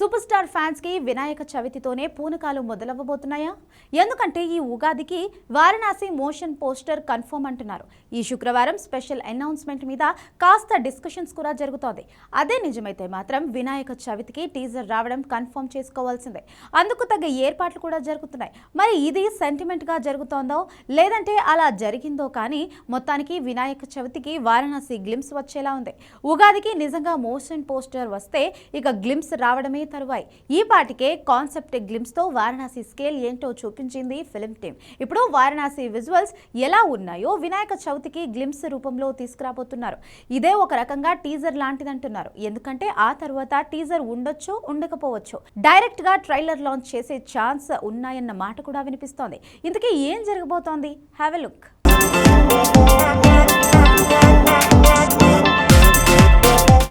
Super star fans కి వినాయక చవితితోనే పూనకాలు మొదలవ్వబోతున్నాయా? ఎందుకంటే ఈ ఉగాదికి వారణాసి మోషన్ పోస్టర్ కన్ఫర్మ్ అంటున్నారు. ఈ శుక్రవారం స్పెషల్ అనౌన్స్మెంట్ మీద కాస్త డిస్కషన్స్ కూడా జరుగుతోంది. అదే నిజమైతే మాత్రం వినాయక చవితికి టీజర్ రావడం కన్ఫర్మ్ చేసుకోవాల్సిందే. అందుకు తగ్గ ఏర్పాట్లు కూడా జరుగుతున్నాయి. మరి ఇది సెంటిమెంట్ గా జరుగుతోందో లేదంటే అలా జరిగిందో కానీ మొత్తానికి వినాయక చవితికి వారణాసి గ్లిమ్స్ వచ్చేలా ఉంది. ఉగాదికి నిజంగా మోషన్ పోస్టర్ వస్తే ఇక గ్లిమ్స్ రావడమే తరువాయి. ఈ పాటికే కాన్సెప్ట్ గ్లిమ్స్ తో వారణాసి స్కేల్ ఏంటో చూపించింది ఫిల్మ్ టీమ్. ఇప్పుడు వారణాసి విజువల్స్ ఎలా ఉన్నాయో వినాయక చవితికి గ్లిమ్స్ రూపంలో తీసుకురాబోతున్నారు. ఇదే ఒక రకంగా టీజర్ లాంటిదంటున్నారు. ఎందుకంటే ఆ తర్వాత టీజర్ ఉండొచ్చు, ఉండకపోవచ్చు. డైరెక్ట్ గా ట్రైలర్ లాంచ్ చేసే ఛాన్స్ ఉన్నాయన్న మాట కూడా వినిపిస్తోంది. ఇంతకీ ఏం జరగబోతోంది? Have a look.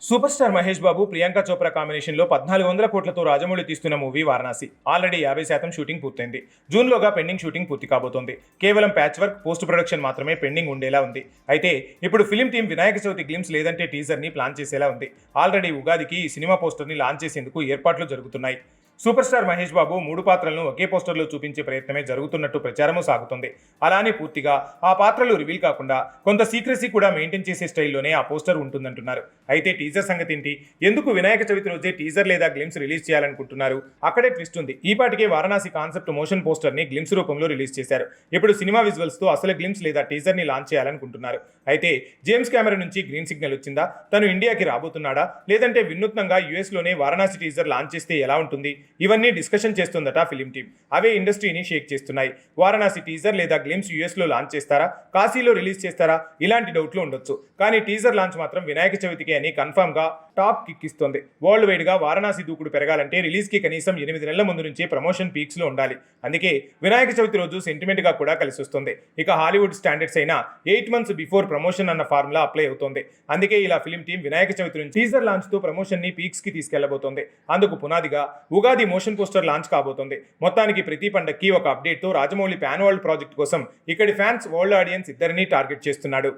Super star Mahesh Babu Priyanka Chopra combination లో 1400 కోట్లతో రాజమౌళి తీస్తున్న మూవీ వారణాసి ఆల్రెడీ 50% షూటింగ్ పూర్తయింది. జూన్లోగా పెండింగ్ షూటింగ్ పూర్తి కాబోతోంది. కేవలం ప్యాచ్ వర్క్, పోస్ట్ ప్రొడక్షన్ మాత్రమే పెండింగ్ ఉండేలా ఉంది. అయితే ఇప్పుడు film team Vinayaka Chavithi glimpse లేదంటే టీజర్ ని ప్లాన్ చేసేలా ఉంది. ఆల్రెడీ ఉగాదికి ఈ సినిమా పోస్టర్ ని లాంచ్ చేసేందుకు ఏర్పాట్లు జరుగుతున్నాయి. సూపర్ స్టార్ మహేష్ బాబు 3 పాత్రలను ఒకే పోస్టర్లో చూపించే ప్రయత్నమే జరుగుతున్నట్టు ప్రచారము సాగుతుంది. అలానే పూర్తిగా ఆ పాత్రలు రివీల్ కాకుండా కొంత సీక్రెసీ కూడా మెయింటైన్ చేసే స్టైల్లోనే ఆ పోస్టర్ ఉంటుందంటున్నారు. అయితే టీజర్ సంగతి ఏంటి? ఎందుకు వినాయక చవితి రోజే టీజర్ లేదా గ్లిమ్స్ రిలీజ్ చేయాలనుకుంటున్నారు? అక్కడే ట్విస్ట్ ఉంది. ఈ పాటికే వారణాసి కాన్సెప్ట్ మోషన్ పోస్టర్ ని గ్లిమ్స్ రూపంలో రిలీజ్ చేశారు. ఇప్పుడు సినిమా విజువల్స్ తో అసలు గ్లిమ్స్ లేదా టీజర్ ని లాంచ్ చేయాలనుకుంటున్నారు. అయితే జేమ్స్ కెమెరా నుంచి గ్రీన్ సిగ్నల్ వచ్చిందా? తను ఇండియాకి రాబోతున్నాడా? లేదంటే వినూత్నంగా యుఎస్ లోనే వారణాసి టీజర్ లాంచ్ చేస్తే ఎలా ఉంటుంది? ఇవన్నీ డిస్కషన్ చేస్తుందట ఫిలిం టీం. అవే ఇండస్ట్రీని షేక్ చేస్తున్నాయి. వారణాసి టీజర్ లేదా గ్లిమ్స్ యుఎస్ లో లాంచ్ చేస్తారా? కాశీలో రిలీజ్ చేస్తారా? ఇలాంటి డౌట్లు ఉండొచ్చు. కానీ టీజర్ లాంచ్ మాత్రం వినాయక చవితికి అని కన్ఫర్మ్ గా టాప్ కిక్ ఇస్తుంది. వరల్డ్ వైడ్ గా వారణాసి దూకుడు పెరగాలంటే రిలీజ్ కి కనీసం 8 నెలల ముందు నుంచే ప్రమోషన్ పీక్స్ లో ఉండాలి. అందుకే వినాయక చవితి రోజు సెంటిమెంట్ గా కూడా కలిసి వస్తుంది. ఇక హాలీవుడ్ స్టాండర్డ్స్ అయినా 8 months బిఫోర్ ప్రమోషన్ అన్న ఫార్ములా అప్లై అవుతుంది. అందుకే ఇలా ఫిలిం టీం వినాయక చవితి నుంచి టీజర్ లాంచ్ తో ప్రమోషన్ ని పీక్స్ కి తీసుకెళ్లబోతోంది. అందుకు పునాదిగా ఉగాది మోషన్ పోస్టర్ లాంచ్ కాబోతోంది. మొత్తానికి ప్రతి పండక్కి ఒక అప్డేట్ తో రాజమౌళి పాన్ వరల్డ్ ప్రాజెక్ట్ కోసం ఇక్కడి ఫ్యాన్స్, వరల్డ్ ఆడియన్స్ ఇద్దరిని టార్గెట్ చేస్తున్నాడు.